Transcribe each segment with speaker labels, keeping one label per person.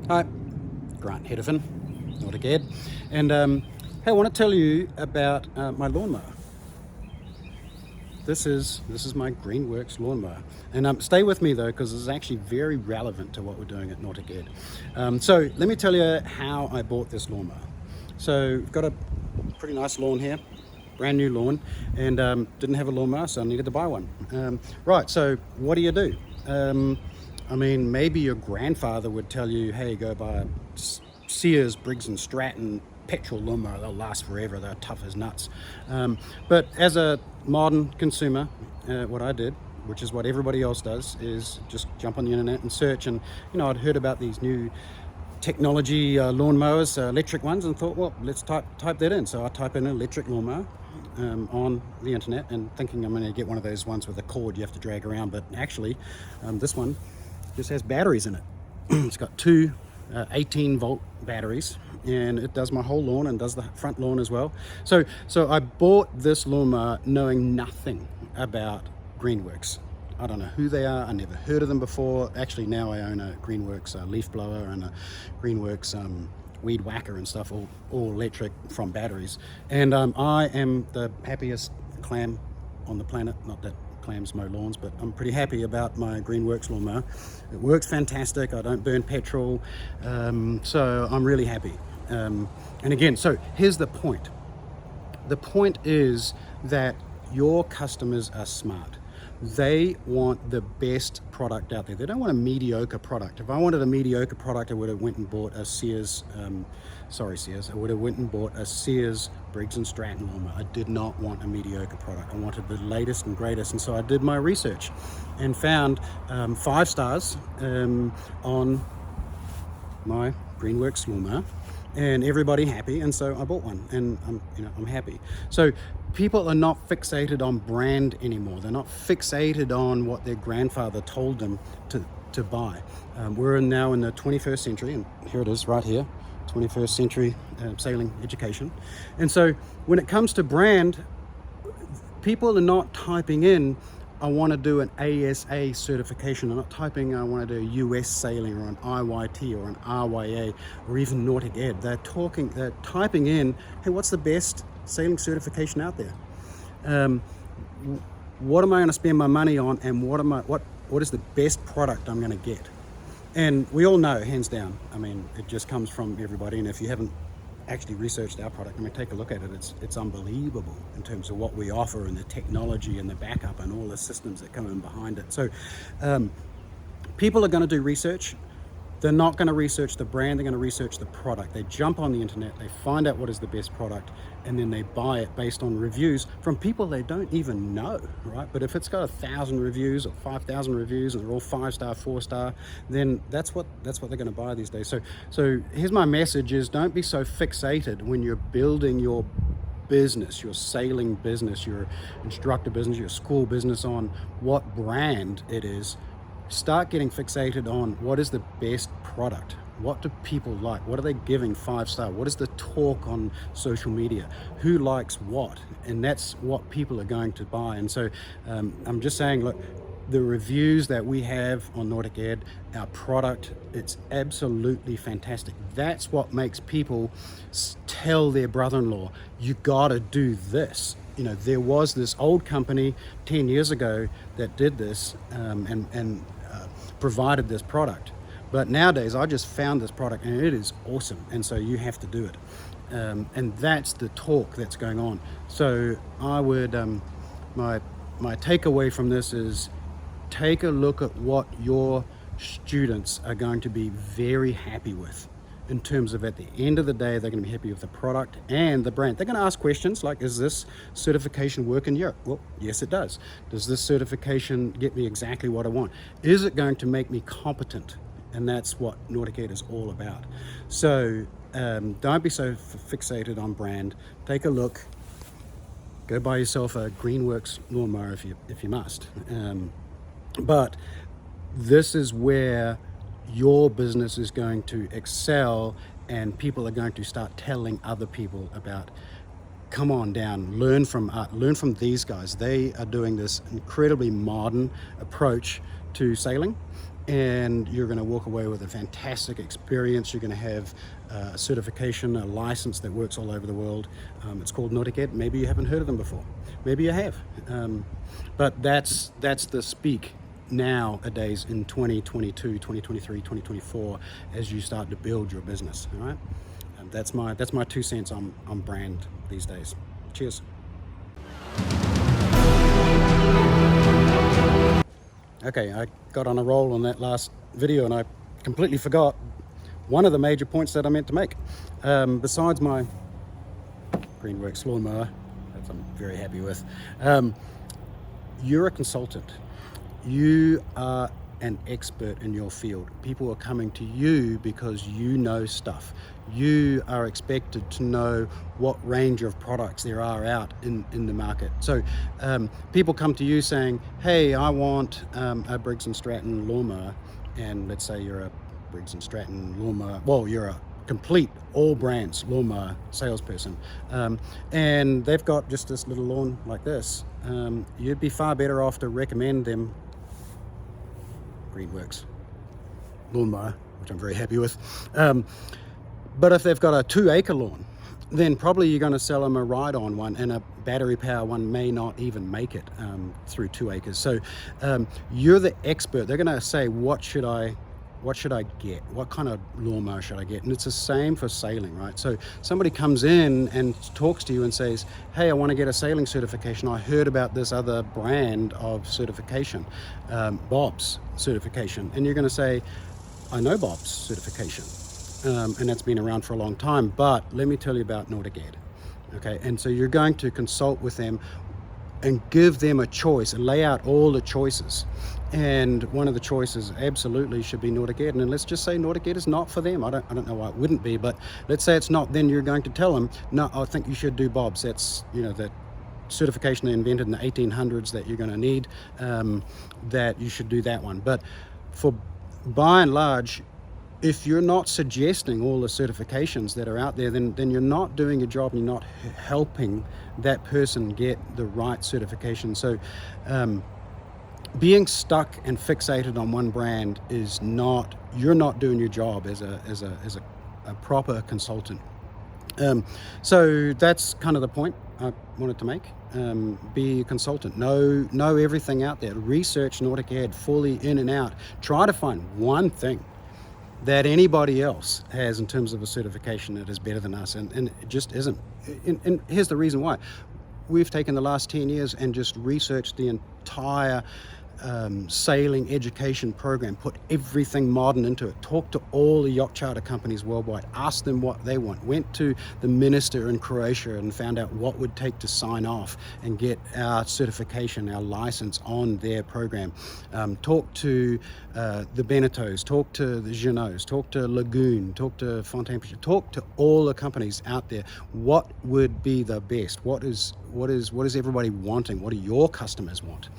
Speaker 1: Hi, Grant Hedderfin, Nordic Ed, and hey, I want to tell you about my lawnmower. This is my Greenworks lawnmower, and stay with me though, because this is actually very relevant to what we're doing at Nordic Ed. So let me tell you how I bought this lawnmower. So we've got a pretty nice lawn here, brand new lawn, and didn't have a lawnmower, so I needed to buy one. Right, so what do? I mean, maybe your grandfather would tell you, hey, go buy a Sears, Briggs and Stratton petrol lawnmower. They'll last forever. They're tough as nuts. But as a modern consumer, what I did, which is what everybody else does, is just jump on the internet and search. And, I'd heard about these new technology lawnmowers, electric ones, and thought, well, let's type that in. So I type in electric lawnmower on the internet, and thinking I'm going to get one of those ones with a cord you have to drag around. But actually, this one just has batteries in it. It's got two 18-volt batteries, and it does my whole lawn and does the front lawn as well. So I bought this lawnmower knowing nothing about Greenworks. I don't know who they are. I never heard of them before. Actually, now I own a Greenworks leaf blower and a Greenworks weed whacker and stuff, all electric from batteries. And I am the happiest clam on the planet. Not that clams mow lawns, but I'm pretty happy about my Greenworks lawnmower. It works fantastic. I don't burn petrol, so I'm really happy. And again, so here's the point. The point is that your customers are smart. They want the best product out there. They don't want a mediocre product. If I wanted a mediocre product, I would have went and bought a Sears, I would have went and bought a Sears Briggs and Stratton lawnmower. I did not want a mediocre product. I wanted the latest and greatest. And so I did my research and found 5 stars on my Greenworks lawnmower, and everybody happy, and so I bought one, and I'm happy. So people are not fixated on brand anymore. They're not fixated on what their grandfather told them to buy. We're now in the 21st century, and here it is right here, 21st century sailing education. And so when it comes to brand, people are not typing in, I want to do an ASA certification. I'm not typing, I want to do US sailing or an IYT or an RYA or even Nordic Ed. They're typing in, hey, what's the best sailing certification out there? What am I going to spend my money on, and what is the best product I'm going to get? And we all know, hands down, I mean, it just comes from everybody. And if you haven't actually researched our product, I mean, take a look at it. It's unbelievable in terms of what we offer and the technology and the backup and all the systems that come in behind it. So people are going to do research. They're not going to research the brand. They're going to research the product. They jump on the internet, they find out what is the best product, and then they buy it based on reviews from people they don't even know, right? But if it's got 1,000 reviews or 5,000 reviews and they're all 5-star, 4-star, then that's what they're going to buy these days. So here's my message: is don't be so fixated when you're building your business, your sailing business, your instructor business, your school business, on what brand it is. Start getting fixated on what is the best product. What do people like? What are they giving 5-star? What is the talk on social media? Who likes what? And that's what people are going to buy. And so I'm just saying, look, the reviews that we have on Nordic Ed, our product, it's absolutely fantastic. That's what makes people tell their brother-in-law, you gotta do this. There was this old company 10 years ago that did this and provided this product. But nowadays, I just found this product and it is awesome. And so you have to do it. And that's the talk that's going on. So I would, my takeaway from this is, take a look at what your students are going to be very happy with, in terms of, at the end of the day, they're going to be happy with the product and the brand. They're going to ask questions like, is this certification work in Europe? Well, yes, it does. Does this certification get me exactly what I want? Is it going to make me competent? And that's what Nordic Ed is all about. So don't be so fixated on brand. Take a look. Go buy yourself a Greenworks lawnmower if you must. But this is where your business is going to excel, and people are going to start telling other people about, come on down, learn from these guys. They are doing this incredibly modern approach to sailing, and you're going to walk away with a fantastic experience. You're going to have a certification, a license that works all over the world. It's called Nautic Ed. Maybe you haven't heard of them before. Maybe you have. But that's the speak nowadays in 2022, 2023, 2024, as you start to build your business. All right. That's my 2 cents on brand these days. Cheers. Okay, I got on a roll on that last video and I completely forgot one of the major points that I meant to make. Besides my Greenworks lawnmower, that I'm very happy with, you're a consultant. You are an expert in your field. People are coming to you because you know stuff. You are expected to know what range of products there are out in the market. So people come to you saying, hey, I want a Briggs & Stratton lawnmower. And let's say you're a Briggs & Stratton lawnmower, well, you're a complete all brands lawnmower salesperson, and they've got just this little lawn like this. You'd be far better off to recommend them Greenworks lawnmower, which I'm very happy with. But if they've got a 2-acre lawn, then probably you're going to sell them a ride-on one, and a battery power one may not even make it through 2 acres. So you're the expert. They're going to say, what should I get? What kind of lawnmower should I get? And it's the same for sailing, right? So somebody comes in and talks to you and says, hey, I want to get a sailing certification. I heard about this other brand of certification, Bob's certification. And you're going to say, I know Bob's certification. And that's been around for a long time, but let me tell you about Nautic Ed. Okay, and so you're going to consult with them and give them a choice and lay out all the choices. And one of the choices absolutely should be Nautic Ed. And let's just say Nautic Ed is not for them. I don't know why it wouldn't be, but let's say it's not, then you're going to tell them, no, I think you should do Bob's. That's, that certification they invented in the 1800s that you're going to need, that you should do that one. But for by and large, if you're not suggesting all the certifications that are out there, then you're not doing your job and you're not helping that person get the right certification. So being stuck and fixated on one brand is not, you're not doing your job as a proper consultant. So that's kind of the point I wanted to make. Be a consultant, know everything out there, research Nautic Ed fully in and out, try to find one thing that anybody else has in terms of a certification that is better than us, and it just isn't. And here's the reason why. We've taken the last 10 years and just researched the entire sailing education program, put everything modern into it, talked to all the yacht charter companies worldwide, asked them what they want, went to the minister in Croatia and found out what would take to sign off and get our certification, our license on their program, talked to the Beneteaus, talked to the Jeanneaus, talked to Lagoon, talked to Fontaine-Pichet, talked to all the companies out there. What would be the best? What is everybody wanting? What do your customers want?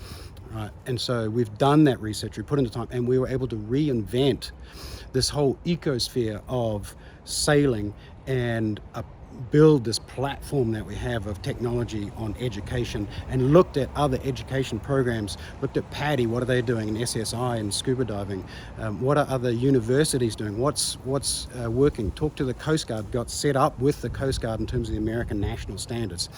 Speaker 1: Right. And so we've done that research, we put in the time, and we were able to reinvent this whole ecosphere of sailing and build this platform that we have of technology on education, and looked at other education programs, looked at PADI, what are they doing in SSI and scuba diving, what are other universities doing, what's working, talked to the Coast Guard, got set up with the Coast Guard in terms of the American national standards,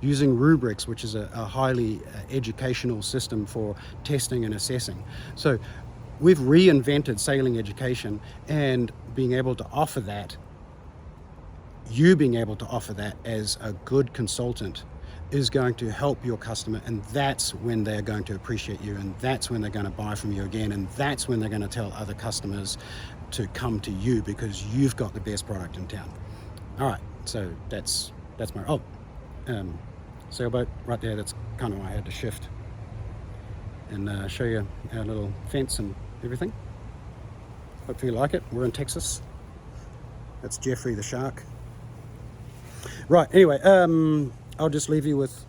Speaker 1: using rubrics, which is a highly educational system for testing and assessing. So we've reinvented sailing education, and being able to offer that, you being able to offer that as a good consultant is going to help your customer, and that's when they're going to appreciate you, and that's when they're going to buy from you again, and that's when they're going to tell other customers to come to you because you've got the best product in town. All right, so that's my sailboat right there. That's kind of why I had to shift and show you our little fence and everything. Hopefully you like it. We're in Texas. That's Jeffrey the shark. Right, anyway, I'll just leave you with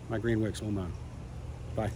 Speaker 1: my Greenworks lawnmower. Bye.